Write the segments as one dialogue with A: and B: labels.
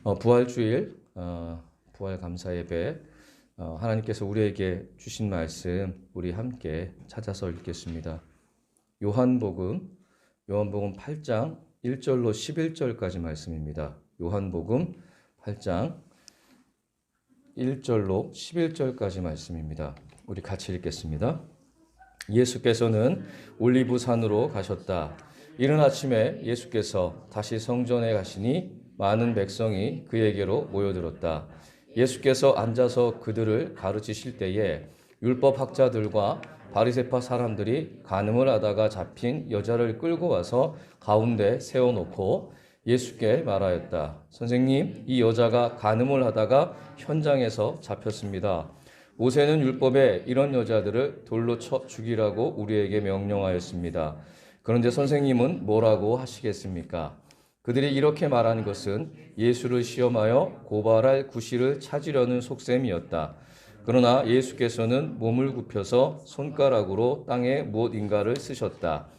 A: 부활주일, 부활 감사 예배, 하나님께서 우리에게 주신 말씀 우리 함께 찾아서 읽겠습니다. 요한복음 8장 1절로 11절까지 말씀입니다. 요한복음 8장 1절로 11절까지 말씀입니다. 우리 같이 읽겠습니다. 예수께서는 올리브산으로 가셨다. 이른 아침에 예수께서 다시 성전에 가시니 많은 백성이 그에게로 모여들었다. 예수께서 앉아서 그들을 가르치실 때에 율법학자들과 바리새파 사람들이 간음을 하다가 잡힌 여자를 끌고 와서 가운데 세워놓고 예수께 말하였다. 선생님, 이 여자가 간음을 하다가 현장에서 잡혔습니다. 모세는 율법에 이런 여자들을 돌로 쳐 죽이라고 우리에게 명령하였습니다. 그런데 선생님은 뭐라고 하시겠습니까? 그들이 이렇게 말한 것은 예수를 시험하여 고발할 구실을 찾으려는 속셈이었다. 그러나 예수께서는 몸을 굽혀서 손가락으로 땅에 무엇인가를 쓰셨다.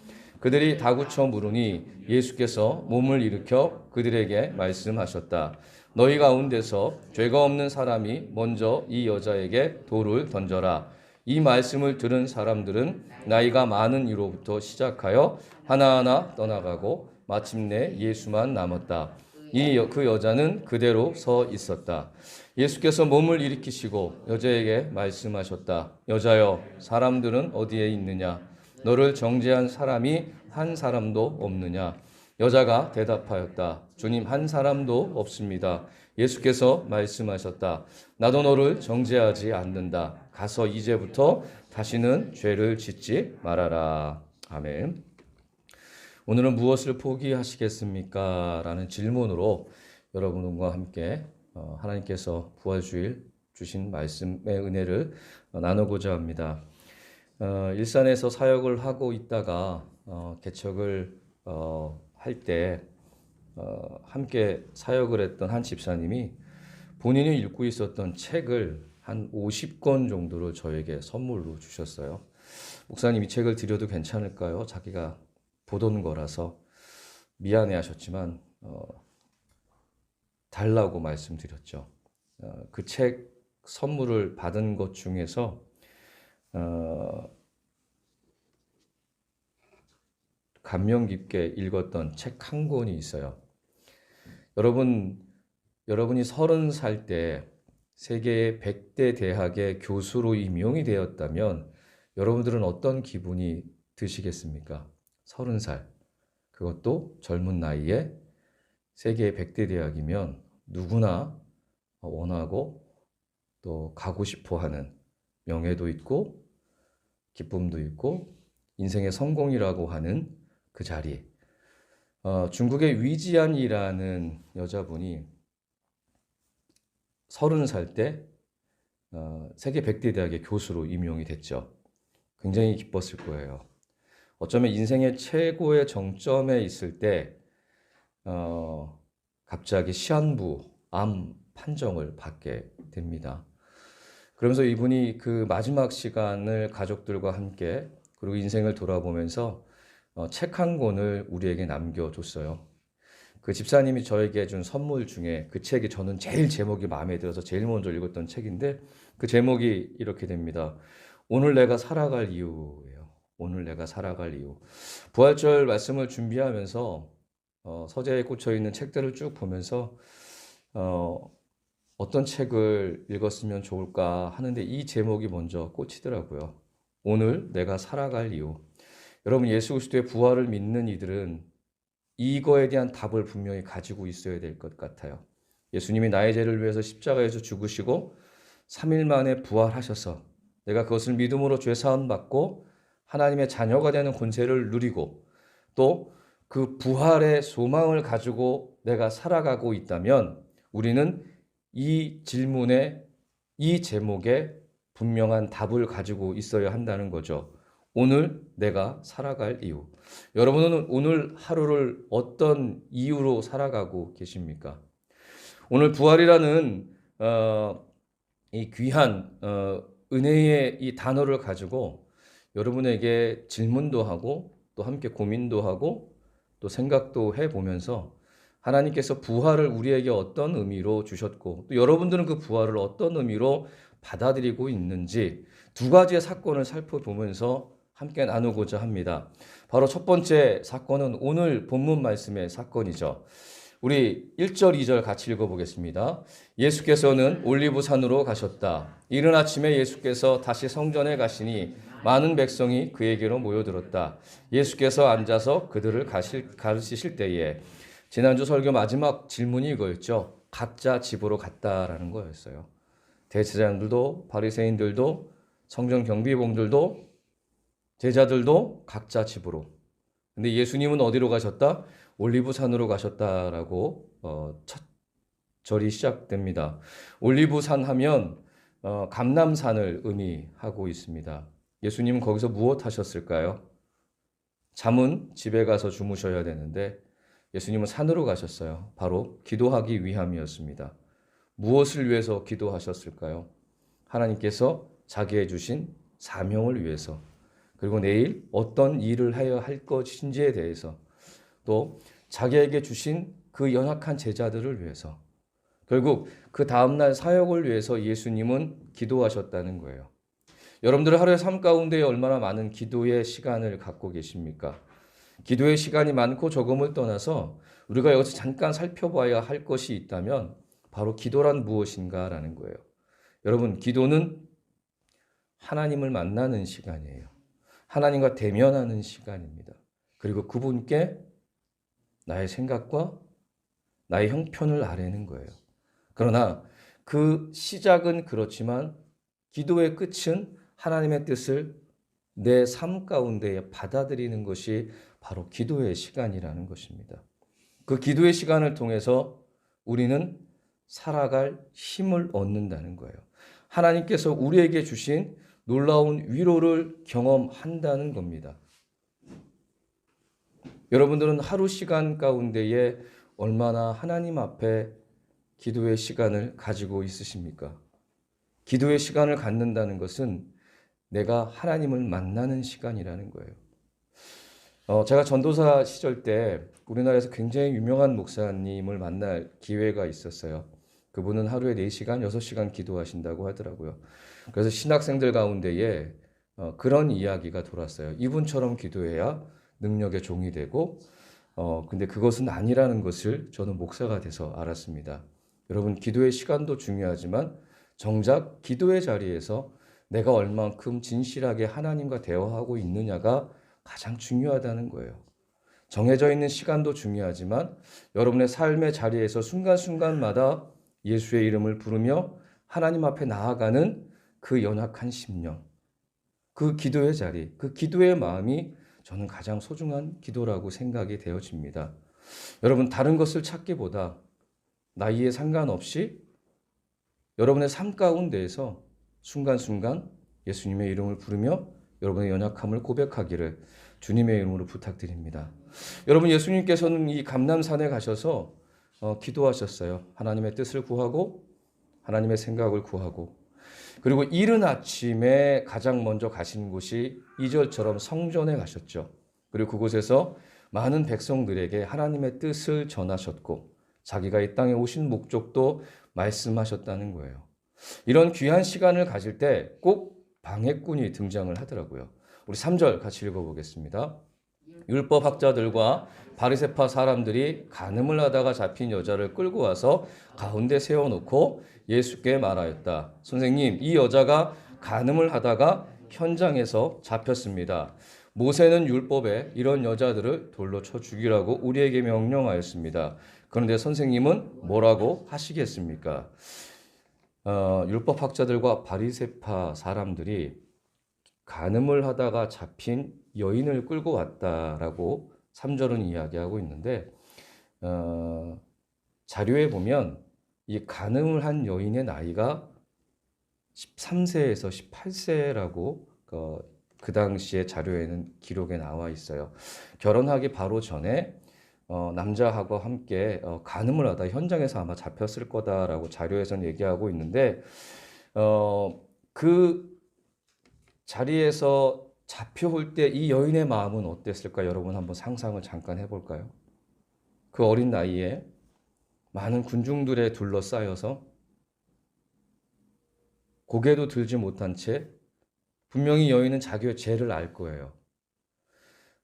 A: 그들이 다구쳐 물으니 예수께서 몸을 일으켜 그들에게 말씀하셨다. 너희 가운데서 죄가 없는 사람이 먼저 이 여자에게 돌을 던져라. 이 말씀을 들은 사람들은 나이가 많은 이로부터 시작하여 하나하나 떠나가고 마침내 예수만 남았다. 그 여자는 그대로 서 있었다. 예수께서 몸을 일으키시고 여자에게 말씀하셨다. 여자여, 사람들은 어디에 있느냐? 너를 정죄한 사람이 한 사람도 없느냐? 여자가 대답하였다. 주님, 한 사람도 없습니다. 예수께서 말씀하셨다. 나도 너를 정죄하지 않는다. 가서 이제부터 다시는 죄를 짓지 말아라. 아멘. 오늘은 무엇을 포기하시겠습니까? 라는 질문으로 여러분과 함께 하나님께서 부활주일 주신 말씀의 은혜를 나누고자 합니다. 일산에서 사역을 하고 있다가 개척을 할 때 함께 사역을 했던 한 집사님이 본인이 읽고 있었던 책을 한 50권 정도를 저에게 선물로 주셨어요. 목사님, 이 책을 드려도 괜찮을까요? 자기가 보던 거라서 미안해 하셨지만 달라고 말씀드렸죠. 그 책 선물을 받은 것 중에서 감명 깊게 읽었던 책 한 권이 있어요. 여러분이 30살 때 세계의 100대 대학의 교수로 임용이 되었다면 여러분들은 어떤 기분이 드시겠습니까? 30살. 그것도 젊은 나이에 세계의 100대 대학이면 누구나 원하고 또 가고 싶어 하는 명예도 있고 기쁨도 있고 인생의 성공이라고 하는 그 자리. 중국의 위지안이라는 여자분이 30살 때 세계 100대 대학의 교수로 임용이 됐죠. 굉장히 기뻤을 거예요. 어쩌면 인생의 최고의 정점에 있을 때 갑자기 시한부, 암 판정을 받게 됩니다. 그러면서 이분이 그 마지막 시간을 가족들과 함께 그리고 인생을 돌아보면서 책 한 권을 우리에게 남겨줬어요. 그 집사님이 저에게 준 선물 중에 그 책이 저는 제일 제목이 마음에 들어서 제일 먼저 읽었던 책인데 그 제목이 이렇게 됩니다. 오늘 내가 살아갈 이유예요. 오늘 내가 살아갈 이유. 부활절 말씀을 준비하면서 서재에 꽂혀 있는 책들을 쭉 보면서 어떤 책을 읽었으면 좋을까 하는데 이 제목이 먼저 꽂히더라고요. 오늘 내가 살아갈 이유. 여러분, 예수 그리스도의 부활을 믿는 이들은 이거에 대한 답을 분명히 가지고 있어야 될 것 같아요. 예수님이 나의 죄를 위해서 십자가에서 죽으시고 3일 만에 부활하셔서 내가 그것을 믿음으로 죄 사함 받고 하나님의 자녀가 되는 권세를 누리고 또 그 부활의 소망을 가지고 내가 살아가고 있다면 우리는 이 질문에 이 제목에 분명한 답을 가지고 있어야 한다는 거죠. 오늘 내가 살아갈 이유. 여러분은 오늘 하루를 어떤 이유로 살아가고 계십니까? 오늘 부활이라는 이 귀한 은혜의 이 단어를 가지고 여러분에게 질문도 하고 또 함께 고민도 하고 또 생각도 해보면서 하나님께서 부활을 우리에게 어떤 의미로 주셨고 또 여러분들은 그 부활을 어떤 의미로 받아들이고 있는지 두 가지의 사건을 살펴보면서 함께 나누고자 합니다. 바로 첫 번째 사건은 오늘 본문 말씀의 사건이죠. 우리 1절, 2절 같이 읽어보겠습니다. 예수께서는 올리브산으로 가셨다. 이른 아침에 예수께서 다시 성전에 가시니 많은 백성이 그에게로 모여들었다. 예수께서 앉아서 그들을 가르치실 때에 지난주 설교 마지막 질문이 이거였죠. 각자 집으로 갔다라는 거였어요. 대제사장들도 바리새인들도 성전 경비봉들도 제자들도 각자 집으로. 근데 예수님은 어디로 가셨다? 올리브산으로 가셨다라고 첫 절이 시작됩니다. 올리브산 하면 감람산을 의미하고 있습니다. 예수님은 거기서 무엇 하셨을까요? 잠은 집에 가서 주무셔야 되는데 예수님은 산으로 가셨어요. 바로 기도하기 위함이었습니다. 무엇을 위해서 기도하셨을까요? 하나님께서 자기의 주신 사명을 위해서, 그리고 내일 어떤 일을 해야 할 것인지에 대해서, 또 자기에게 주신 그 연약한 제자들을 위해서, 결국 그 다음날 사역을 위해서 예수님은 기도하셨다는 거예요. 여러분들 하루의 삶 가운데 얼마나 많은 기도의 시간을 갖고 계십니까? 기도의 시간이 많고 적음을 떠나서 우리가 여기서 잠깐 살펴봐야 할 것이 있다면 바로 기도란 무엇인가라는 거예요. 여러분, 기도는 하나님을 만나는 시간이에요. 하나님과 대면하는 시간입니다. 그리고 그분께 나의 생각과 나의 형편을 아뢰는 거예요. 그러나 그 시작은 그렇지만 기도의 끝은 하나님의 뜻을 내 삶 가운데에 받아들이는 것이 바로 기도의 시간이라는 것입니다. 그 기도의 시간을 통해서 우리는 살아갈 힘을 얻는다는 거예요. 하나님께서 우리에게 주신 놀라운 위로를 경험한다는 겁니다. 여러분들은 하루 시간 가운데에 얼마나 하나님 앞에 기도의 시간을 가지고 있으십니까? 기도의 시간을 갖는다는 것은 내가 하나님을 만나는 시간이라는 거예요. 제가 전도사 시절 때 우리나라에서 굉장히 유명한 목사님을 만날 기회가 있었어요. 그분은 하루에 4시간, 6시간 기도하신다고 하더라고요. 그래서 신학생들 가운데에 그런 이야기가 돌았어요. 이분처럼 기도해야 능력의 종이 되고, 근데 그것은 아니라는 것을 저는 목사가 돼서 알았습니다. 여러분, 기도의 시간도 중요하지만 정작 기도의 자리에서 내가 얼만큼 진실하게 하나님과 대화하고 있느냐가 가장 중요하다는 거예요. 정해져 있는 시간도 중요하지만 여러분의 삶의 자리에서 순간순간마다 예수의 이름을 부르며 하나님 앞에 나아가는 그 연약한 심령, 그 기도의 자리, 그 기도의 마음이 저는 가장 소중한 기도라고 생각이 되어집니다. 여러분, 다른 것을 찾기보다 나이에 상관없이 여러분의 삶 가운데에서 순간순간 예수님의 이름을 부르며 여러분의 연약함을 고백하기를 주님의 이름으로 부탁드립니다. 여러분, 예수님께서는 이 감람산에 가셔서 기도하셨어요. 하나님의 뜻을 구하고 하나님의 생각을 구하고, 그리고 이른 아침에 가장 먼저 가신 곳이 2절처럼 성전에 가셨죠. 그리고 그곳에서 많은 백성들에게 하나님의 뜻을 전하셨고 자기가 이 땅에 오신 목적도 말씀하셨다는 거예요. 이런 귀한 시간을 가질 때 꼭 방해꾼이 등장을 하더라고요. 우리 3절 같이 읽어보겠습니다. 율법학자들과 바리새파 사람들이 간음을 하다가 잡힌 여자를 끌고 와서 가운데 세워놓고 예수께 말하였다. 선생님, 이 여자가 간음을 하다가 현장에서 잡혔습니다. 모세는 율법에 이런 여자들을 돌로 쳐 죽이라고 우리에게 명령하였습니다. 그런데 선생님은 뭐라고 하시겠습니까? 율법학자들과 바리새파 사람들이 간음을 하다가 잡힌 여인을 끌고 왔다라고 3절은 이야기하고 있는데, 자료에 보면 이 간음을 한 여인의 나이가 13세에서 18세라고 그 당시의 자료에는 기록에 나와 있어요. 결혼하기 바로 전에 남자하고 함께 간음을 하다 현장에서 아마 잡혔을 거다라고 자료에서는 얘기하고 있는데, 그 자리에서 잡혀올 때 이 여인의 마음은 어땠을까? 여러분 한번 상상을 잠깐 해볼까요? 그 어린 나이에 많은 군중들에 둘러싸여서 고개도 들지 못한 채 분명히 여인은 자기의 죄를 알 거예요.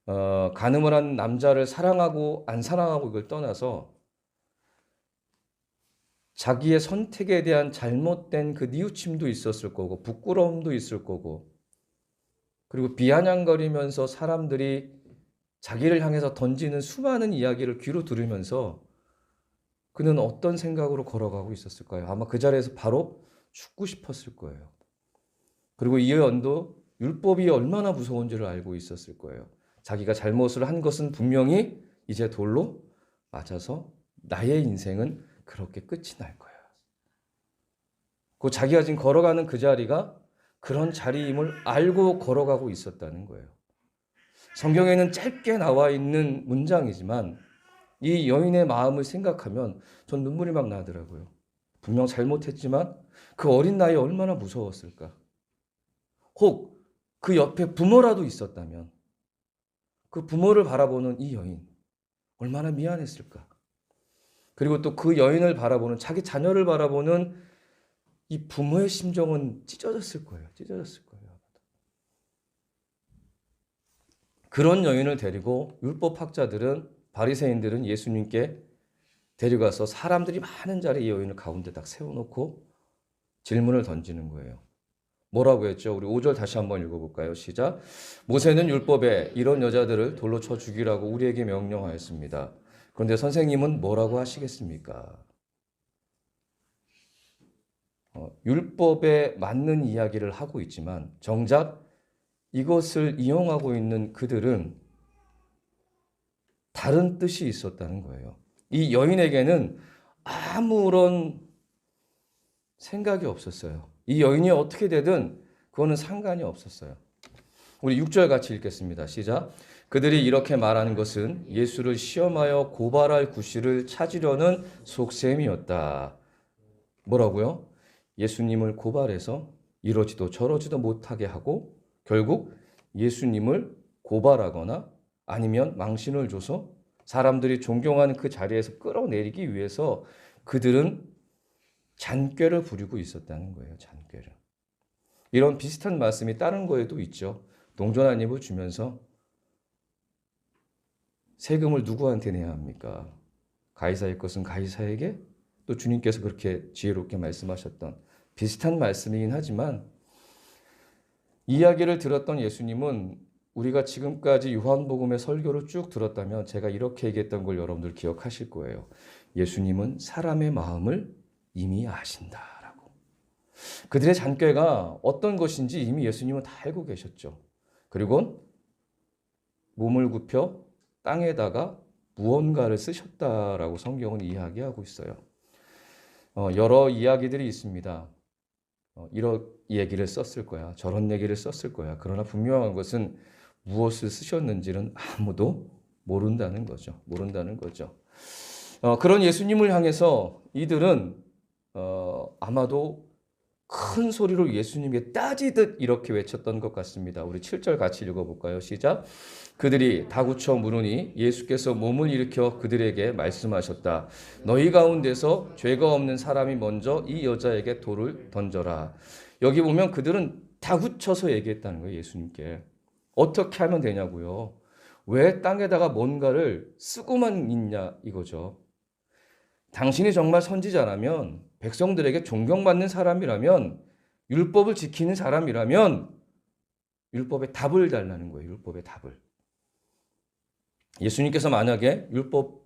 A: 간음을 한 남자를 사랑하고 안 사랑하고 이걸 떠나서 자기의 선택에 대한 잘못된 그 뉘우침도 있었을 거고 부끄러움도 있을 거고 그리고 비아냥거리면서 사람들이 자기를 향해서 던지는 수많은 이야기를 귀로 들으면서 그는 어떤 생각으로 걸어가고 있었을까요? 아마 그 자리에서 바로 죽고 싶었을 거예요. 그리고 이 여인도 율법이 얼마나 무서운지를 알고 있었을 거예요. 자기가 잘못을 한 것은 분명히 이제 돌로 맞아서 나의 인생은 그렇게 끝이 날 거야. 그 자기가 지금 걸어가는 그 자리가 그런 자리임을 알고 걸어가고 있었다는 거예요. 성경에는 짧게 나와 있는 문장이지만 이 여인의 마음을 생각하면 전 눈물이 막 나더라고요. 분명 잘못했지만 그 어린 나이에 얼마나 무서웠을까. 혹 그 옆에 부모라도 있었다면 그 부모를 바라보는 이 여인 얼마나 미안했을까. 그리고 또 그 여인을 바라보는 자기 자녀를 바라보는 이 부모의 심정은 찢어졌을 거예요. 찢어졌을 거예요. 그런 여인을 데리고 율법학자들은 바리새인들은 예수님께 데려가서 사람들이 많은 자리에 이 여인을 가운데 딱 세워놓고 질문을 던지는 거예요. 뭐라고 했죠? 우리 5절 다시 한번 읽어볼까요? 시작. 모세는 율법에 이런 여자들을 돌로 쳐 죽이라고 우리에게 명령하였습니다. 그런데 선생님은 뭐라고 하시겠습니까? 율법에 맞는 이야기를 하고 있지만 정작 이것을 이용하고 있는 그들은 다른 뜻이 있었다는 거예요. 이 여인에게는 아무런 생각이 없었어요. 이 여인이 어떻게 되든 그거는 상관이 없었어요. 우리 6절 같이 읽겠습니다. 시작. 그들이 이렇게 말하는 것은 예수를 시험하여 고발할 구실을 찾으려는 속셈이었다. 뭐라고요? 예수님을 고발해서 이러지도 저러지도 못하게 하고 결국 예수님을 고발하거나 아니면 망신을 줘서 사람들이 존경하는 그 자리에서 끌어내리기 위해서 그들은 잔꾀를 부리고 있었다는 거예요. 잔꾀를. 이런 비슷한 말씀이 다른 거에도 있죠. 동전 한 입을 주면서 세금을 누구한테 내야 합니까? 가이사의 것은 가이사에게, 또 주님께서 그렇게 지혜롭게 말씀하셨던 비슷한 말씀이긴 하지만 이야기를 들었던 예수님은 우리가 지금까지 요한복음의 설교를 쭉 들었다면 제가 이렇게 얘기했던 걸 여러분들 기억하실 거예요. 예수님은 사람의 마음을 이미 아신다라고. 그들의 잔꾀가 어떤 것인지 이미 예수님은 다 알고 계셨죠. 그리고 몸을 굽혀 땅에다가 무언가를 쓰셨다라고 성경은 이야기하고 있어요. 여러 이야기들이 있습니다. 이런 얘기를 썼을 거야. 저런 얘기를 썼을 거야. 그러나 분명한 것은 무엇을 쓰셨는지는 아무도 모른다는 거죠. 모른다는 거죠. 그런 예수님을 향해서 이들은 아마도 큰 소리로 예수님께 따지듯 이렇게 외쳤던 것 같습니다. 우리 7절 같이 읽어볼까요? 시작. 그들이 다구쳐 물으니 예수께서 몸을 일으켜 그들에게 말씀하셨다. 너희 가운데서 죄가 없는 사람이 먼저 이 여자에게 돌을 던져라. 여기 보면 그들은 다구쳐서 얘기했다는 거예요. 예수님께. 어떻게 하면 되냐고요. 왜 땅에다가 뭔가를 쓰고만 있냐 이거죠. 당신이 정말 선지자라면, 백성들에게 존경받는 사람이라면, 율법을 지키는 사람이라면 율법의 답을 달라는 거예요. 율법의 답을. 예수님께서 만약에 율법이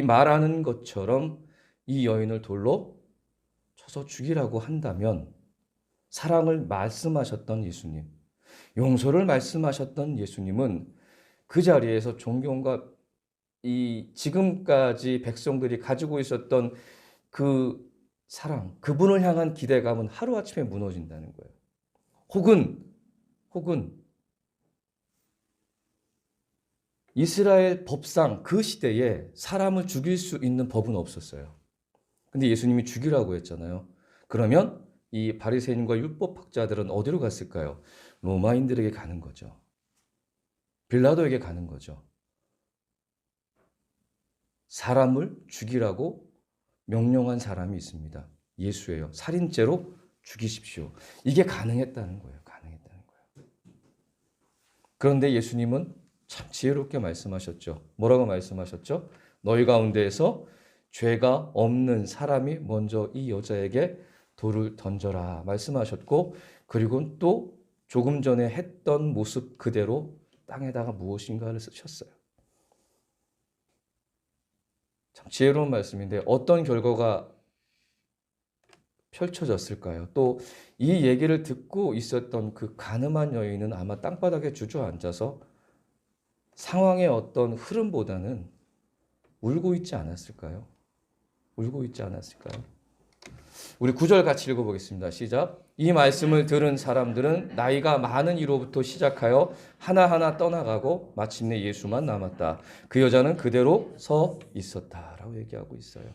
A: 말하는 것처럼 이 여인을 돌로 쳐서 죽이라고 한다면 사랑을 말씀하셨던 예수님, 용서를 말씀하셨던 예수님은 그 자리에서 존경과 이 지금까지 백성들이 가지고 있었던 그 사랑, 그분을 향한 기대감은 하루아침에 무너진다는 거예요. 혹은 이스라엘 법상 그 시대에 사람을 죽일 수 있는 법은 없었어요. 근데 예수님이 죽이라고 했잖아요. 그러면 이 바리새인과 율법학자들은 어디로 갔을까요? 로마인들에게 가는 거죠. 빌라도에게 가는 거죠. 사람을 죽이라고 명령한 사람이 있습니다. 예수예요. 살인죄로 죽이십시오. 이게 가능했다는 거예요. 가능했다는 거예요. 그런데 예수님은 참 지혜롭게 말씀하셨죠. 뭐라고 말씀하셨죠? 너희 가운데에서 죄가 없는 사람이 먼저 이 여자에게 돌을 던져라 말씀하셨고, 그리고 또 조금 전에 했던 모습 그대로 땅에다가 무엇인가를 쓰셨어요. 참 지혜로운 말씀인데 어떤 결과가 펼쳐졌을까요? 또 이 얘기를 듣고 있었던 그 가늠한 여인은 아마 땅바닥에 주저앉아서 상황의 어떤 흐름보다는 울고 있지 않았을까요? 울고 있지 않았을까요? 우리 9절 같이 읽어보겠습니다. 시작. 이 말씀을 들은 사람들은 나이가 많은 이로부터 시작하여 하나하나 떠나가고 마침내 예수만 남았다. 그 여자는 그대로 서 있었다라고 얘기하고 있어요.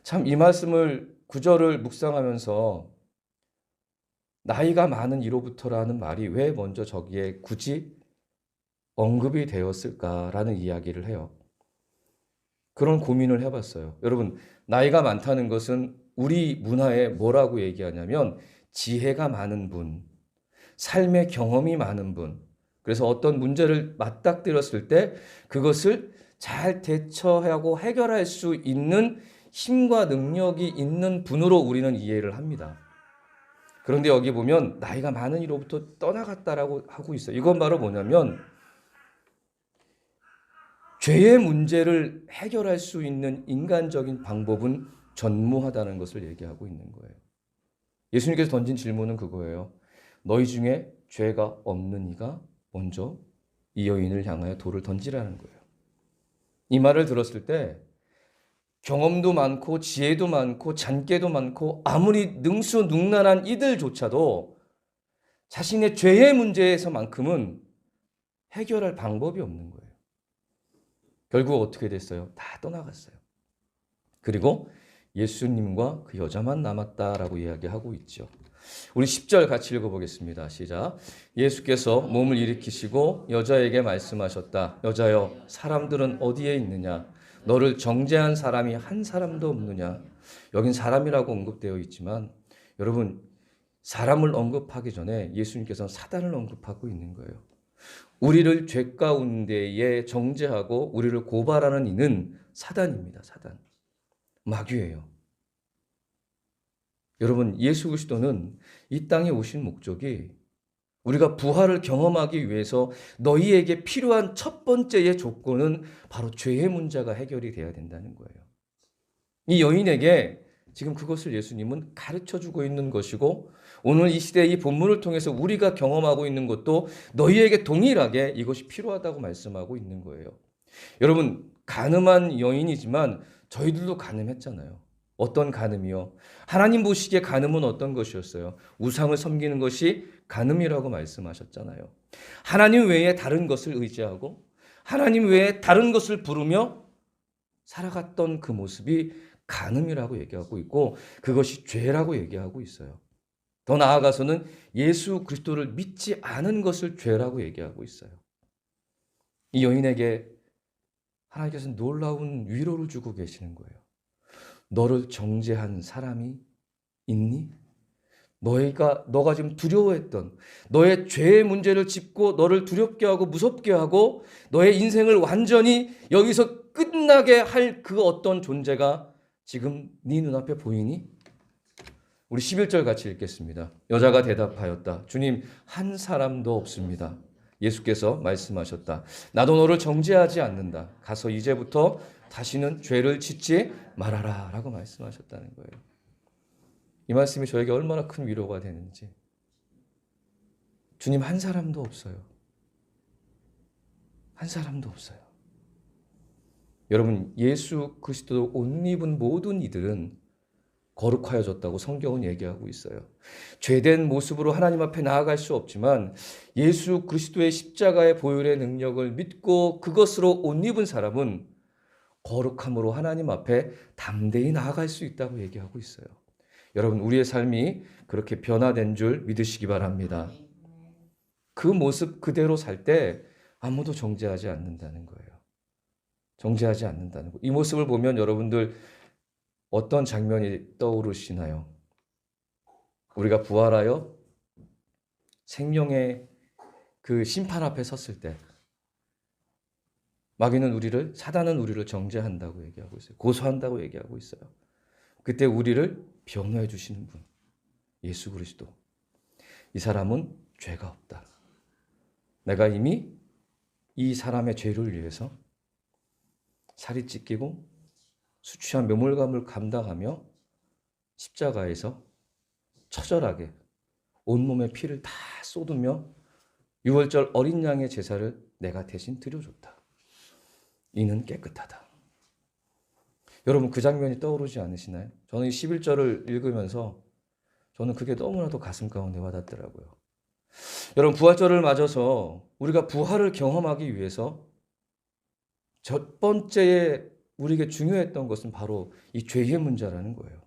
A: 참 이 말씀을 9절을 묵상하면서 나이가 많은 이로부터라는 말이 왜 먼저 저기에 굳이 언급이 되었을까라는 이야기를 해요. 그런 고민을 해봤어요. 여러분, 나이가 많다는 것은 우리 문화에 뭐라고 얘기하냐면 지혜가 많은 분, 삶의 경험이 많은 분, 그래서 어떤 문제를 맞닥뜨렸을 때 그것을 잘 대처하고 해결할 수 있는 힘과 능력이 있는 분으로 우리는 이해를 합니다. 그런데 여기 보면 나이가 많은 이로부터 떠나갔다라고 하고 있어요. 이건 바로 뭐냐면 죄의 문제를 해결할 수 있는 인간적인 방법은 전무하다는 것을 얘기하고 있는 거예요. 예수님께서 던진 질문은 그거예요. 너희 중에 죄가 없는 이가 먼저 이 여인을 향하여 돌을 던지라는 거예요. 이 말을 들었을 때 경험도 많고 지혜도 많고 잔꾀도 많고 아무리 능수능란한 이들조차도 자신의 죄의 문제에서만큼은 해결할 방법이 없는 거예요. 결국 어떻게 됐어요? 다 떠나갔어요. 그리고 예수님과 그 여자만 남았다라고 이야기하고 있죠. 우리 10절 같이 읽어보겠습니다. 시작. 예수께서 몸을 일으키시고 여자에게 말씀하셨다. 여자여, 사람들은 어디에 있느냐? 너를 정죄한 사람이 한 사람도 없느냐? 여긴 사람이라고 언급되어 있지만 여러분, 사람을 언급하기 전에 예수님께서는 사단을 언급하고 있는 거예요. 우리를 죄 가운데에 정죄하고 우리를 고발하는 이는 사단입니다. 사단. 마귀예요. 여러분, 예수 그리스도는 이 땅에 오신 목적이 우리가 부활을 경험하기 위해서 너희에게 필요한 첫 번째의 조건은 바로 죄의 문제가 해결이 돼야 된다는 거예요. 이 여인에게 지금 그것을 예수님은 가르쳐주고 있는 것이고 오늘 이 시대의 이 본문을 통해서 우리가 경험하고 있는 것도 너희에게 동일하게 이것이 필요하다고 말씀하고 있는 거예요. 여러분, 가늠한 여인이지만 저희들도 가늠했잖아요. 어떤 가늠이요? 하나님 보시기에 가늠은 어떤 것이었어요? 우상을 섬기는 것이 가늠이라고 말씀하셨잖아요. 하나님 외에 다른 것을 의지하고 하나님 외에 다른 것을 부르며 살아갔던 그 모습이 가늠이라고 얘기하고 있고 그것이 죄라고 얘기하고 있어요. 더 나아가서는 예수 그리스도를 믿지 않은 것을 죄라고 얘기하고 있어요. 이 여인에게 하나님께서 놀라운 위로를 주고 계시는 거예요. 너를 정죄한 사람이 있니? 너가 지금 두려워했던 너의 죄의 문제를 짚고 너를 두렵게 하고 무섭게 하고 너의 인생을 완전히 여기서 끝나게 할 그 어떤 존재가 지금 네 눈앞에 보이니? 우리 11절 같이 읽겠습니다. 여자가 대답하였다. 주님, 한 사람도 없습니다. 예수께서 말씀하셨다. 나도 너를 정죄하지 않는다. 가서 이제부터 다시는 죄를 짓지 말아라 라고 말씀하셨다는 거예요. 이 말씀이 저에게 얼마나 큰 위로가 되는지. 주님, 한 사람도 없어요. 한 사람도 없어요. 여러분, 예수 그리스도 옷 입은 모든 이들은 거룩하여졌다고 성경은 얘기하고 있어요. 죄된 모습으로 하나님 앞에 나아갈 수 없지만 예수 그리스도의 십자가의 보혈의 능력을 믿고 그것으로 옷 입은 사람은 거룩함으로 하나님 앞에 담대히 나아갈 수 있다고 얘기하고 있어요. 여러분, 우리의 삶이 그렇게 변화된 줄 믿으시기 바랍니다. 그 모습 그대로 살 때 아무도 정죄하지 않는다는 거예요. 정죄하지 않는다는 것. 이 모습을 보면 여러분들 어떤 장면이 떠오르시나요? 우리가 부활하여 생명의 그 심판 앞에 섰을 때 사단은 우리를 정죄한다고 얘기하고 있어요. 고소한다고 얘기하고 있어요. 그때 우리를 변호해 주시는 분, 예수 그리스도. 이 사람은 죄가 없다. 내가 이미 이 사람의 죄를 위해서 살이 찢기고 수치한 묘물감을 감당하며 십자가에서 처절하게 온몸의 피를 다 쏟으며 유월절 어린 양의 제사를 내가 대신 드려줬다. 이는 깨끗하다. 여러분 그 장면이 떠오르지 않으시나요? 저는 이 11절을 읽으면서 저는 그게 너무나도 가슴 가운데 와닿더라고요. 여러분 부활절을 맞아서 우리가 부활을 경험하기 위해서 첫 번째에 우리에게 중요했던 것은 바로 이 죄의 문제라는 거예요.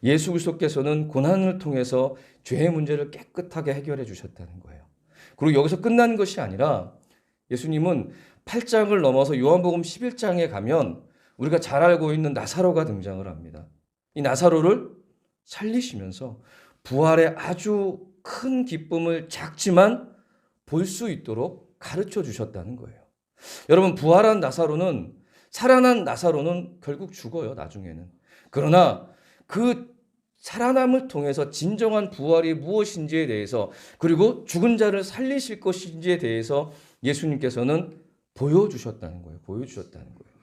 A: 예수 그리스도께서는 고난을 통해서 죄의 문제를 깨끗하게 해결해 주셨다는 거예요. 그리고 여기서 끝난 것이 아니라 예수님은 8장을 넘어서 요한복음 11장에 가면 우리가 잘 알고 있는 나사로가 등장을 합니다. 이 나사로를 살리시면서 부활의 아주 큰 기쁨을 작지만 볼 수 있도록 가르쳐 주셨다는 거예요. 여러분 부활한 나사로는 살아난 나사로는 결국 죽어요. 나중에는. 그러나 그 살아남을 통해서 진정한 부활이 무엇인지에 대해서 그리고 죽은 자를 살리실 것인지에 대해서 예수님께서는 보여주셨다는 거예요. 보여주셨다는 거예요.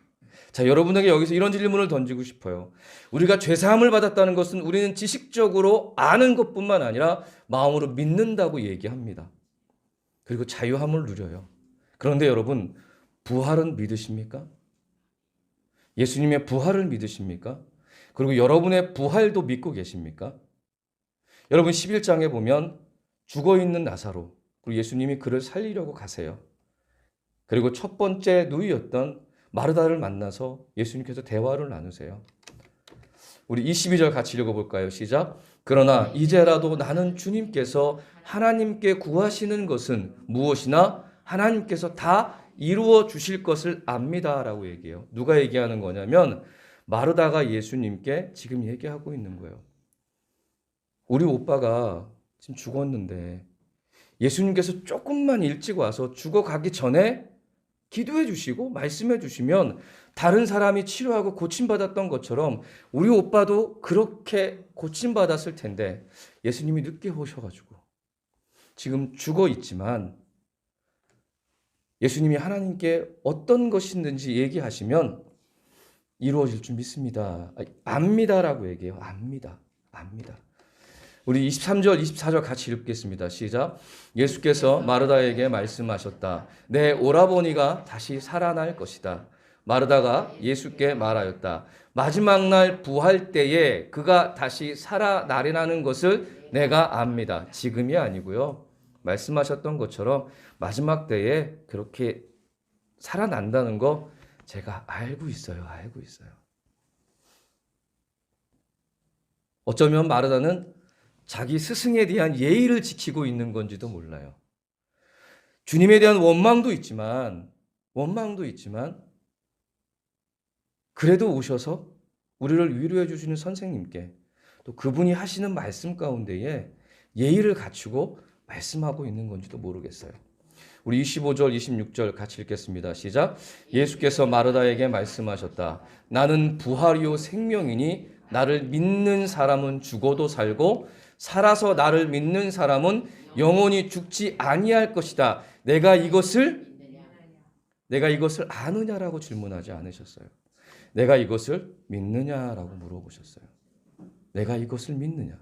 A: 자, 여러분에게 여기서 이런 질문을 던지고 싶어요. 우리가 죄사함을 받았다는 것은 우리는 지식적으로 아는 것뿐만 아니라 마음으로 믿는다고 얘기합니다. 그리고 자유함을 누려요. 그런데 여러분, 부활은 믿으십니까? 예수님의 부활을 믿으십니까? 그리고 여러분의 부활도 믿고 계십니까? 여러분 11장에 보면 죽어있는 나사로, 그리고 예수님이 그를 살리려고 가세요. 그리고 첫 번째 누이였던 마르다를 만나서 예수님께서 대화를 나누세요. 우리 22절 같이 읽어볼까요? 시작. 그러나 이제라도 나는 주님께서 하나님께 구하시는 것은 무엇이나 하나님께서 다 이루어 주실 것을 압니다. 라고 얘기해요. 누가 얘기하는 거냐면 마르다가 예수님께 지금 얘기하고 있는 거예요. 우리 오빠가 지금 죽었는데 예수님께서 조금만 일찍 와서 죽어가기 전에 기도해 주시고 말씀해 주시면 다른 사람이 치료하고 고침받았던 것처럼 우리 오빠도 그렇게 고침받았을 텐데 예수님이 늦게 오셔가지고 지금 죽어 있지만 예수님이 하나님께 어떤 것이 있는지 얘기하시면 이루어질 줄 믿습니다. 압니다라고 얘기해요. 압니다. 우리 23절, 24절 같이 읽겠습니다. 시작. 예수께서 마르다에게 말씀하셨다. 내 오라버니가 다시 살아날 것이다. 마르다가 예수께 말하였다. 마지막 날 부활 때에 그가 다시 살아나리라는 것을 내가 압니다. 지금이 아니고요. 말씀하셨던 것처럼 마지막 때에 그렇게 살아난다는 거 제가 알고 있어요. 어쩌면 마르다는 자기 스승에 대한 예의를 지키고 있는 건지도 몰라요. 주님에 대한 원망도 있지만 그래도 오셔서 우리를 위로해 주시는 선생님께 또 그분이 하시는 말씀 가운데에 예의를 갖추고 말씀하고 있는 건지도 모르겠어요. 우리 25절, 26절 같이 읽겠습니다. 시작. 예수께서 마르다에게 말씀하셨다. 나는 부활이요 생명이니 나를 믿는 사람은 죽어도 살고 살아서 나를 믿는 사람은 영원히 죽지 아니할 것이다. 내가 이것을 아느냐라고 질문하지 않으셨어요. 내가 이것을 믿느냐라고 물어보셨어요. 내가 이것을 믿느냐.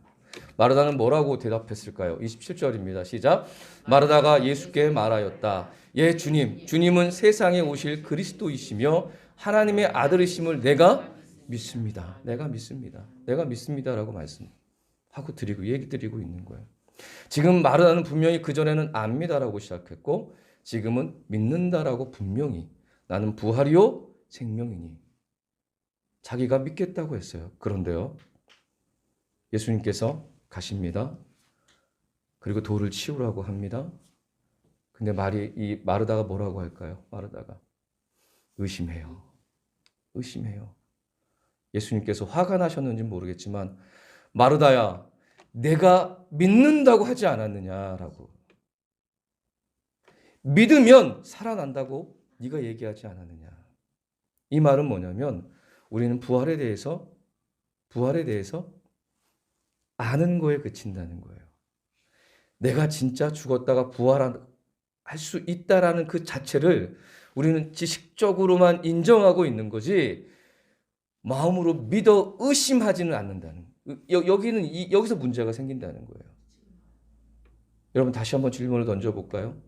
A: 마르다는 뭐라고 대답했을까요? 27절입니다. 시작. 마르다가 예수께 말하였다. 예, 주님은 세상에 오실 그리스도이시며 하나님의 아들이심을 내가 믿습니다. 내가 믿습니다라고 말씀하고 얘기 드리고 있는 거예요. 지금 마르다는 분명히 그전에는 압니다라고 시작했고 지금은 믿는다라고 분명히 나는 부활이요 생명이니 자기가 믿겠다고 했어요. 그런데요. 예수님께서 가십니다. 그리고 돌을 치우라고 합니다. 근데 이 마르다가 뭐라고 할까요? 마르다가 의심해요. 의심해요. 예수님께서 화가 나셨는지 모르겠지만 마르다야, 내가 믿는다고 하지 않았느냐라고. 믿으면 살아난다고 네가 얘기하지 않았느냐. 이 말은 뭐냐면 우리는 부활에 대해서 아는 거에 그친다는 거예요. 내가 진짜 죽었다가 부활할 수 있다라는 그 자체를 우리는 지식적으로만 인정하고 있는 거지 마음으로 믿어 의심하지는 않는다는. 여기서 문제가 생긴다는 거예요. 여러분 다시 한번 질문을 던져볼까요?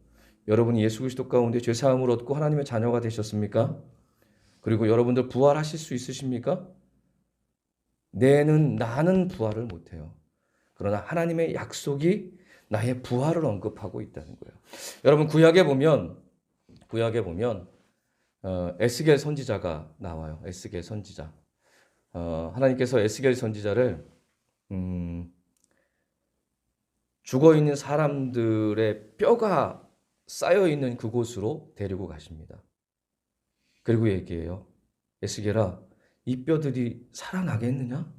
A: 여러분이 예수 그리스도 가운데 죄 사함을 얻고 하나님의 자녀가 되셨습니까? 그리고 여러분들 부활하실 수 있으십니까? 나는 부활을 못해요. 그러나 하나님의 약속이 나의 부활을 언급하고 있다는 거예요. 여러분 구약에 보면 에스겔 선지자가 나와요. 에스겔 선지자. 하나님께서 에스겔 선지자를 죽어 있는 사람들의 뼈가 쌓여 있는 그곳으로 데리고 가십니다. 그리고 얘기해요. 에스겔아, 이 뼈들이 살아나겠느냐?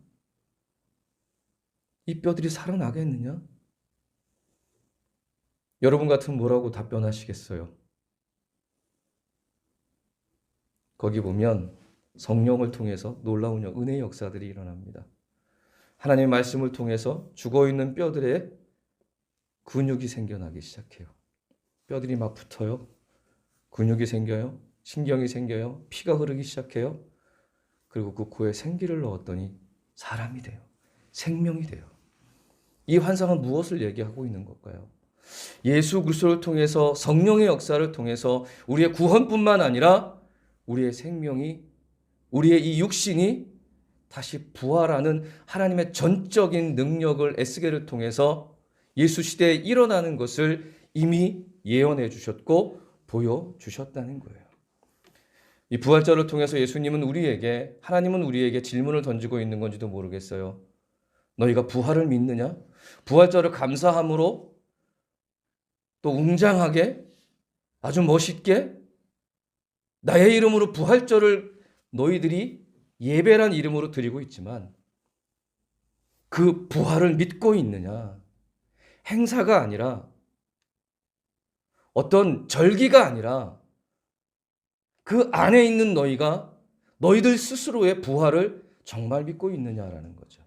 A: 이 뼈들이 살아나겠느냐? 여러분 같으면 뭐라고 답변하시겠어요? 거기 보면 성령을 통해서 놀라운 은혜의 역사들이 일어납니다. 하나님의 말씀을 통해서 죽어있는 뼈들에 근육이 생겨나기 시작해요. 뼈들이 막 붙어요. 근육이 생겨요. 신경이 생겨요. 피가 흐르기 시작해요. 그리고 그 코에 생기를 넣었더니 사람이 돼요. 생명이 돼요. 이 환상은 무엇을 얘기하고 있는 걸까요? 예수 그리스도를 통해서 성령의 역사를 통해서 우리의 구원뿐만 아니라 우리의 생명이, 우리의 이 육신이 다시 부활하는 하나님의 전적인 능력을 에스겔을 통해서 예수 시대에 일어나는 것을 이미 예언해 주셨고 보여주셨다는 거예요. 이 부활절을 통해서 하나님은 우리에게 질문을 던지고 있는 건지도 모르겠어요. 너희가 부활을 믿느냐? 부활절을 감사함으로 또 웅장하게 아주 멋있게 나의 이름으로 부활절을 너희들이 예배란 이름으로 드리고 있지만 그 부활을 믿고 있느냐? 행사가 아니라 어떤 절기가 아니라 그 안에 있는 너희들 스스로의 부활을 정말 믿고 있느냐라는 거죠.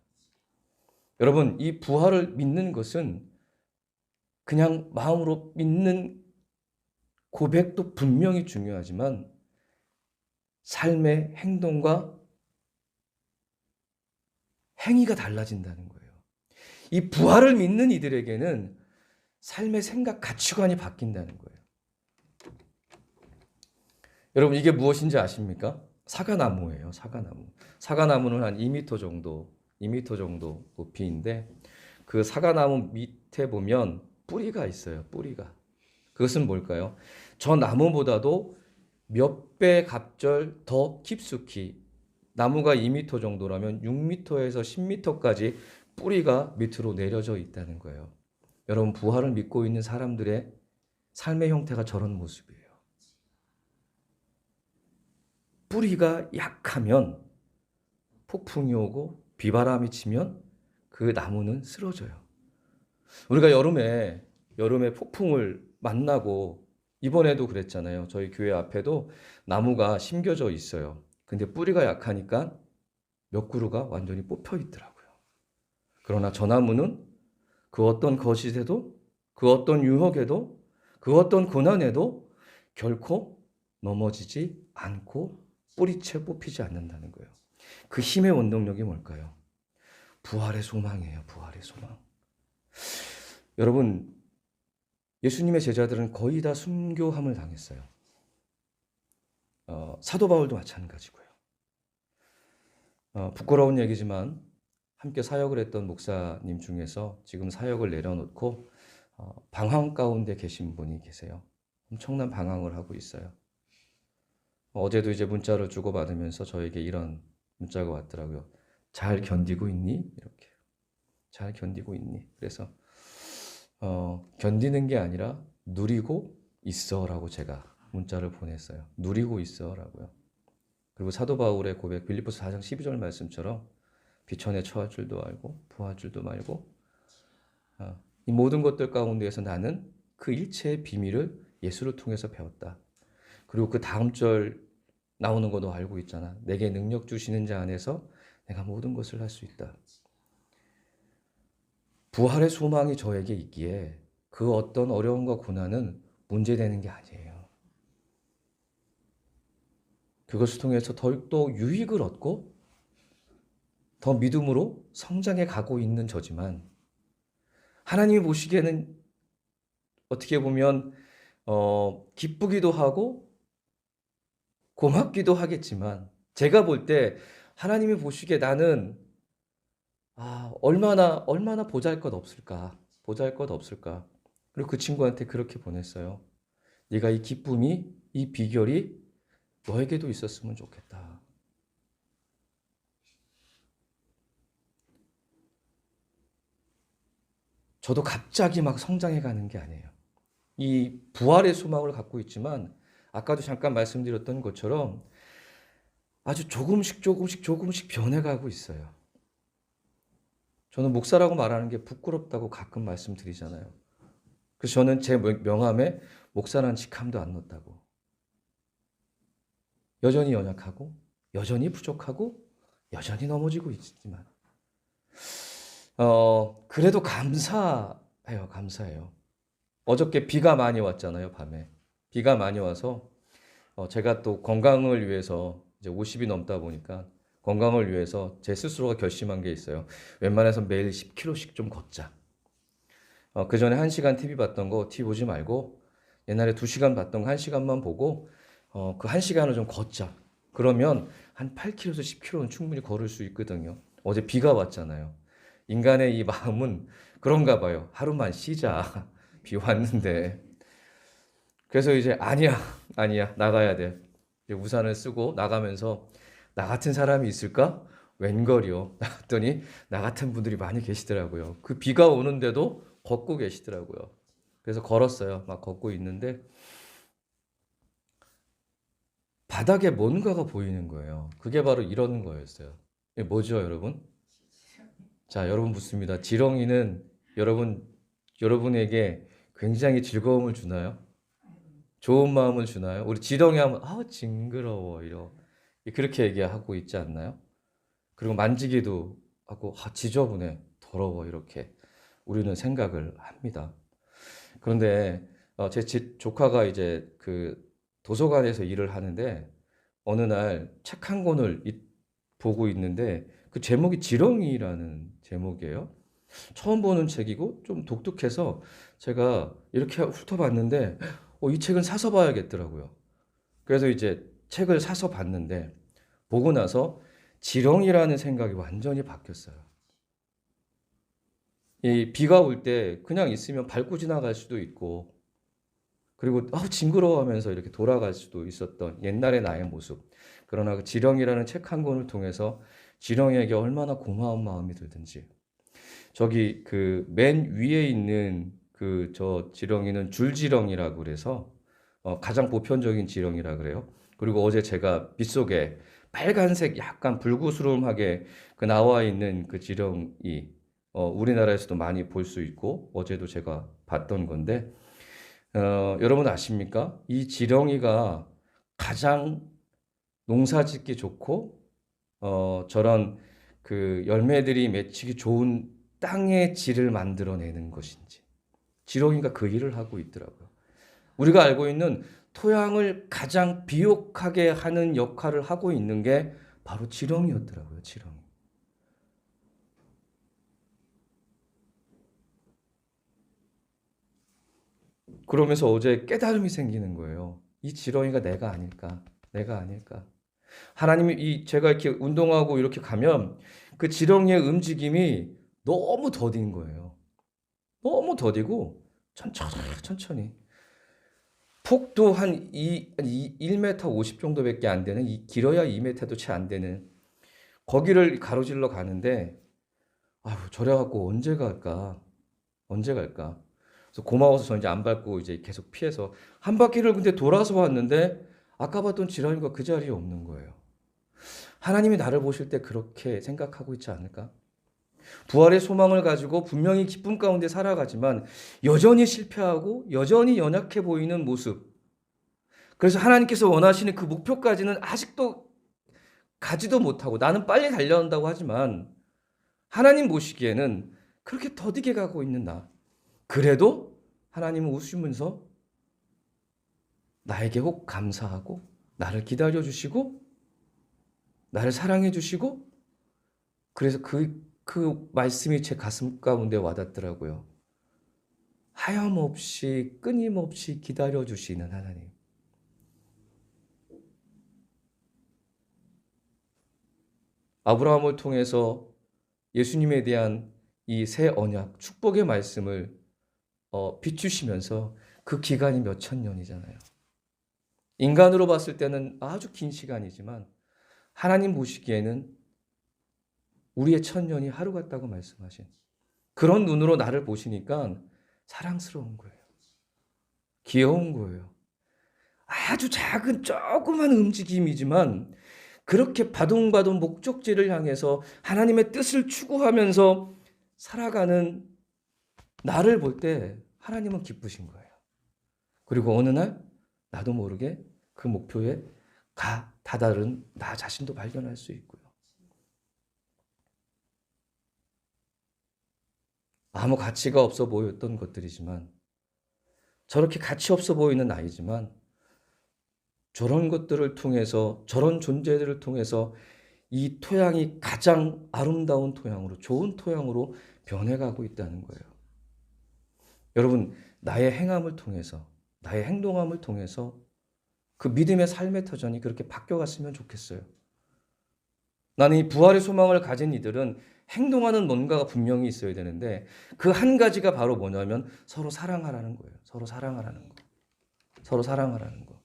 A: 여러분, 이 부활을 믿는 것은 그냥 마음으로 믿는 고백도 분명히 중요하지만 삶의 행동과 행위가 달라진다는 거예요. 이 부활을 믿는 이들에게는 삶의 생각, 가치관이 바뀐다는 거예요. 여러분 이게 무엇인지 아십니까? 사과나무예요. 사과나무. 사과나무는 한 2m 정도 높이인데 그 사과나무 밑에 보면 뿌리가 있어요. 뿌리가. 그것은 뭘까요? 저 나무보다도 몇 배 갑절 더 깊숙이 나무가 2m 정도라면 6m에서 10m까지 뿌리가 밑으로 내려져 있다는 거예요. 여러분 부활을 믿고 있는 사람들의 삶의 형태가 저런 모습이에요. 뿌리가 약하면 폭풍이 오고 비바람이 치면 그 나무는 쓰러져요. 우리가 여름에 폭풍을 만나고 이번에도 그랬잖아요. 저희 교회 앞에도 나무가 심겨져 있어요. 근데 뿌리가 약하니까 몇 그루가 완전히 뽑혀 있더라고요. 그러나 저 나무는 그 어떤 거짓에도, 그 어떤 유혹에도, 그 어떤 고난에도 결코 넘어지지 않고 뿌리채 뽑히지 않는다는 거예요. 그 힘의 원동력이 뭘까요? 부활의 소망이에요. 부활의 소망. 여러분, 예수님의 제자들은 거의 다 순교함을 당했어요. 사도 바울도 마찬가지고요. 부끄러운 얘기지만 함께 사역을 했던 목사님 중에서 지금 사역을 내려놓고 방황 가운데 계신 분이 계세요. 엄청난 방황을 하고 있어요. 어제도 이제 문자를 주고받으면서 저에게 이런 문자가 왔더라고요. 잘 견디고 있니? 이렇게. 잘 견디고 있니? 그래서 견디는 게 아니라 누리고 있어라고 제가 문자를 보냈어요. 누리고 있어라고요. 그리고 사도 바울의 고백 빌립보서 4장 12절 말씀처럼 비천에 처할 줄도 알고 부할 줄도 말고 이 모든 것들 가운데에서 나는 그 일체의 비밀을 예수를 통해서 배웠다. 그리고 그 다음 절 나오는 거 너 알고 있잖아. 내게 능력 주시는 자 안에서 내가 모든 것을 할 수 있다. 부활의 소망이 저에게 있기에 그 어떤 어려움과 고난은 문제되는 게 아니에요. 그것을 통해서 더욱더 유익을 얻고 더 믿음으로 성장해 가고 있는 저지만 하나님이 보시기에는 어떻게 보면 기쁘기도 하고 고맙기도 하겠지만 제가 볼 때 하나님이 보시기에 나는 얼마나 보잘것 없을까. 그리고 그 친구한테 그렇게 보냈어요. 네가 이 기쁨이 이 비결이 너에게도 있었으면 좋겠다. 저도 갑자기 막 성장해 가는 게 아니에요. 이 부활의 소망을 갖고 있지만 아까도 잠깐 말씀드렸던 것처럼 아주 조금씩 변해가고 있어요. 저는 목사라고 말하는 게 부끄럽다고 가끔 말씀드리잖아요. 그래서 저는 제 명함에 목사라는 직함도 안 넣었다고. 여전히 연약하고 여전히 부족하고 여전히 넘어지고 있지만 그래도 감사해요. 어저께 비가 많이 왔잖아요, 밤에. 비가 많이 와서 제가 또 건강을 위해서 이제 50이 넘다 보니까 건강을 위해서 제 스스로가 결심한 게 있어요. 웬만해서 매일 10km씩 좀 걷자. 그 전에 1시간 TV 봤던 거 TV 보지 말고 옛날에 2시간 봤던 거 1시간만 보고 그 1시간을 좀 걷자. 그러면 한 8km에서 10km는 충분히 걸을 수 있거든요. 어제 비가 왔잖아요. 인간의 이 마음은 그런가 봐요. 하루만 쉬자. 비 왔는데. 그래서 이제 아니야 나가야 돼. 이제 우산을 쓰고 나가면서 나 같은 사람이 있을까? 웬걸이요. 나갔더니 나 같은 분들이 많이 계시더라고요. 그 비가 오는데도 걷고 계시더라고요. 그래서 걸었어요. 막 걷고 있는데 바닥에 뭔가가 보이는 거예요. 그게 바로 이런 거였어요. 이게 뭐죠, 여러분? 자, 여러분 묻습니다. 지렁이는 여러분에게 굉장히 즐거움을 주나요? 좋은 마음을 주나요? 우리 지렁이 하면 징그러워 그렇게 얘기하고 있지 않나요? 그리고 만지기도 하고 지저분해, 더러워 이렇게 우리는 생각을 합니다. 그런데 제 조카가 이제 그 도서관에서 일을 하는데 어느 날 책 한 권을 보고 있는데 그 제목이 지렁이라는 제목이에요. 처음 보는 책이고 좀 독특해서 제가 이렇게 훑어봤는데 이 책은 사서 봐야겠더라고요. 그래서 이제 책을 사서 봤는데 보고 나서 지렁이라는 생각이 완전히 바뀌었어요. 이 비가 올 때 그냥 있으면 밟고 지나갈 수도 있고 그리고 징그러워하면서 이렇게 돌아갈 수도 있었던 옛날의 나의 모습. 그러나 그 지렁이라는 책 한 권을 통해서 지렁이에게 얼마나 고마운 마음이 들든지. 저기 그 맨 위에 있는 저 지렁이는 줄지렁이라고 그래서 가장 보편적인 지렁이라 그래요. 그리고 어제 제가 빗속에 빨간색 약간 불구스름하게 나와 있는 그 지렁이 우리나라에서도 많이 볼 수 있고 어제도 제가 봤던 건데 여러분 아십니까? 이 지렁이가 가장 농사짓기 좋고 저런 그 열매들이 맺히기 좋은 땅의 질을 만들어내는 것인지 지렁이가 그 일을 하고 있더라고요. 우리가 알고 있는 토양을 가장 비옥하게 하는 역할을 하고 있는 게 바로 지렁이였더라고요. 지렁이. 그러면서 어제 깨달음이 생기는 거예요. 이 지렁이가 내가 아닐까? 내가 아닐까? 하나님이 제가 이렇게 운동하고 이렇게 가면 그 지렁이의 움직임이 너무 더딘 거예요. 너무 더디고 천천히. 폭도 한 1m 50 정도밖에 안 되는 길어야 2m도 채 안 되는 거기를 가로질러 가는데 저래갖고 언제 갈까? 그래서 고마워서 저 이제 안 밟고 이제 계속 피해서 한 바퀴를 근데 돌아서 왔는데 아까 봤던 지렁이가 그 자리에 없는 거예요. 하나님이 나를 보실 때 그렇게 생각하고 있지 않을까? 부활의 소망을 가지고 분명히 기쁨 가운데 살아가지만 여전히 실패하고 여전히 연약해 보이는 모습. 그래서 하나님께서 원하시는 그 목표까지는 아직도 가지도 못하고 나는 빨리 달려온다고 하지만 하나님 보시기에는 그렇게 더디게 가고 있는 나. 그래도 하나님은 웃으면서 나에게 혹 감사하고 나를 기다려 주시고 나를 사랑해 주시고 그래서 그 말씀이 제 가슴 가운데 와닿더라고요. 하염없이 끊임없이 기다려 주시는 하나님. 아브라함을 통해서 예수님에 대한 이 새 언약, 축복의 말씀을 비추시면서 그 기간이 몇천 년이잖아요. 인간으로 봤을 때는 아주 긴 시간이지만 하나님 보시기에는 우리의 천년이 하루 같다고 말씀하신 그런 눈으로 나를 보시니까 사랑스러운 거예요. 귀여운 거예요. 아주 작은 조그만 움직임이지만 그렇게 바둥바둥 목적지를 향해서 하나님의 뜻을 추구하면서 살아가는 나를 볼 때 하나님은 기쁘신 거예요. 그리고 어느 날 나도 모르게 그 목표에 다다른 나 자신도 발견할 수 있고요. 아무 가치가 없어 보였던 것들이지만 저렇게 가치 없어 보이는 나이지만 저런 것들을 통해서 저런 존재들을 통해서 이 토양이 가장 아름다운 토양으로 좋은 토양으로 변해가고 있다는 거예요. 여러분 나의 행함을 통해서 나의 행동함을 통해서 그 믿음의 삶의 터전이 그렇게 바뀌어갔으면 좋겠어요. 나는 이 부활의 소망을 가진 이들은 행동하는 뭔가가 분명히 있어야 되는데 그 한 가지가 바로 뭐냐면 서로 사랑하라는 거예요. 서로 사랑하라는 거. 서로 사랑하라는 거.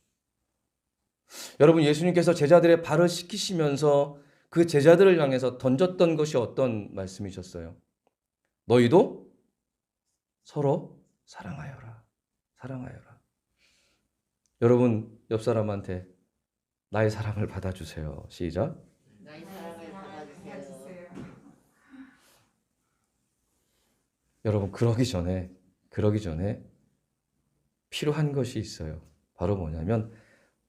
A: 여러분 예수님께서 제자들의 발을 씻기시면서 그 제자들을 향해서 던졌던 것이 어떤 말씀이셨어요? 너희도 서로 사랑하여라. 사랑하여라. 여러분 옆 사람한테 나의 사랑을 받아주세요. 시작.
B: 나의 사랑을 받아주세요.
A: 여러분 그러기 전에 필요한 것이 있어요. 바로 뭐냐면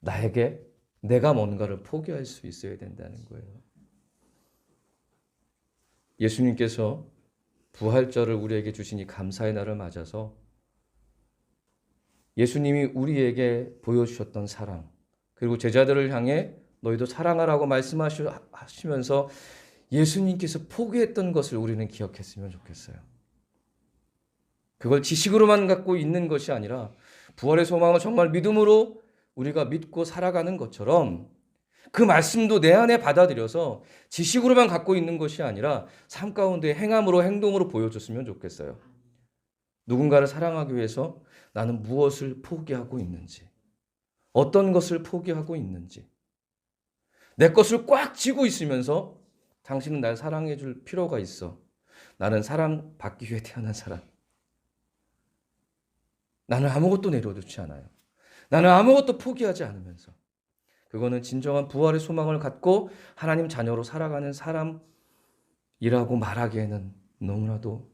A: 나에게 내가 뭔가를 포기할 수 있어야 된다는 거예요. 예수님께서 부활절을 우리에게 주시니 감사의 날을 맞아서 예수님이 우리에게 보여주셨던 사랑 그리고 제자들을 향해 너희도 사랑하라고 말씀하시면서 예수님께서 포기했던 것을 우리는 기억했으면 좋겠어요. 그걸 지식으로만 갖고 있는 것이 아니라 부활의 소망을 정말 믿음으로 우리가 믿고 살아가는 것처럼 그 말씀도 내 안에 받아들여서 지식으로만 갖고 있는 것이 아니라 삶 가운데 행함으로 행동으로 보여줬으면 좋겠어요. 누군가를 사랑하기 위해서 나는 무엇을 포기하고 있는지, 어떤 것을 포기하고 있는지, 내 것을 꽉 쥐고 있으면서 당신은 날 사랑해 줄 필요가 있어. 나는 사랑받기 위해 태어난 사람. 나는 아무것도 내려놓지 않아요. 나는 아무것도 포기하지 않으면서. 그거는 진정한 부활의 소망을 갖고 하나님 자녀로 살아가는 사람이라고 말하기에는 너무나도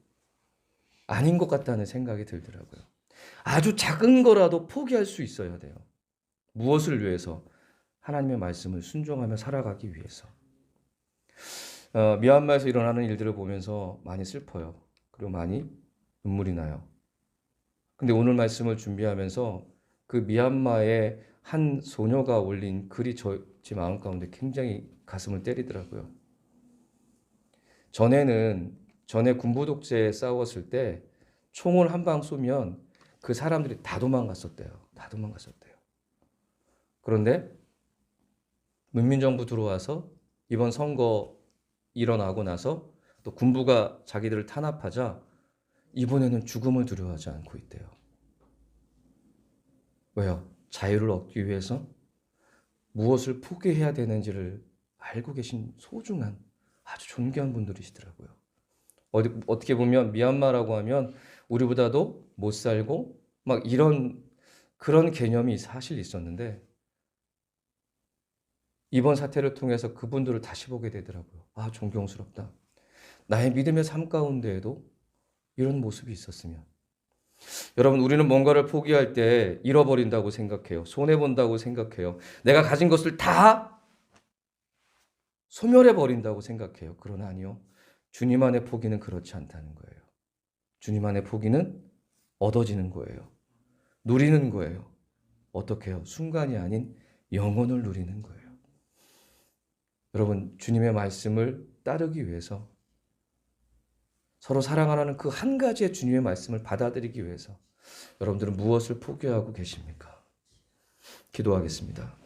A: 아닌 것 같다는 생각이 들더라고요. 아주 작은 거라도 포기할 수 있어야 돼요. 무엇을 위해서? 하나님의 말씀을 순종하며 살아가기 위해서. 미얀마에서 일어나는 일들을 보면서 많이 슬퍼요. 그리고 많이 눈물이 나요. 근데 오늘 말씀을 준비하면서 그 미얀마의 한 소녀가 올린 글이 제 마음 가운데 굉장히 가슴을 때리더라고요. 전에 군부 독재에 싸웠을 때 총을 한 방 쏘면 그 사람들이 다 도망갔었대요. 다 도망갔었대요. 그런데 문민정부 들어와서 이번 선거 일어나고 나서 또 군부가 자기들을 탄압하자 이번에는 죽음을 두려워하지 않고 있대요. 왜요? 자유를 얻기 위해서 무엇을 포기해야 되는지를 알고 계신 소중한 아주 존귀한 분들이시더라고요. 어떻게 보면 미얀마라고 하면 우리보다도 못 살고 막 이런 그런 개념이 사실 있었는데 이번 사태를 통해서 그분들을 다시 보게 되더라고요. 아, 존경스럽다. 나의 믿음의 삶 가운데에도 이런 모습이 있었으면. 여러분, 우리는 뭔가를 포기할 때 잃어버린다고 생각해요. 손해본다고 생각해요. 내가 가진 것을 다 소멸해버린다고 생각해요. 그러나 아니요. 주님 안의 포기는 그렇지 않다는 거예요. 주님 안의 포기는 얻어지는 거예요. 누리는 거예요. 어떻게 해요? 순간이 아닌 영혼을 누리는 거예요. 여러분, 주님의 말씀을 따르기 위해서 서로 사랑하라는 그 한 가지의 주님의 말씀을 받아들이기 위해서 여러분들은 무엇을 포기하고 계십니까? 기도하겠습니다.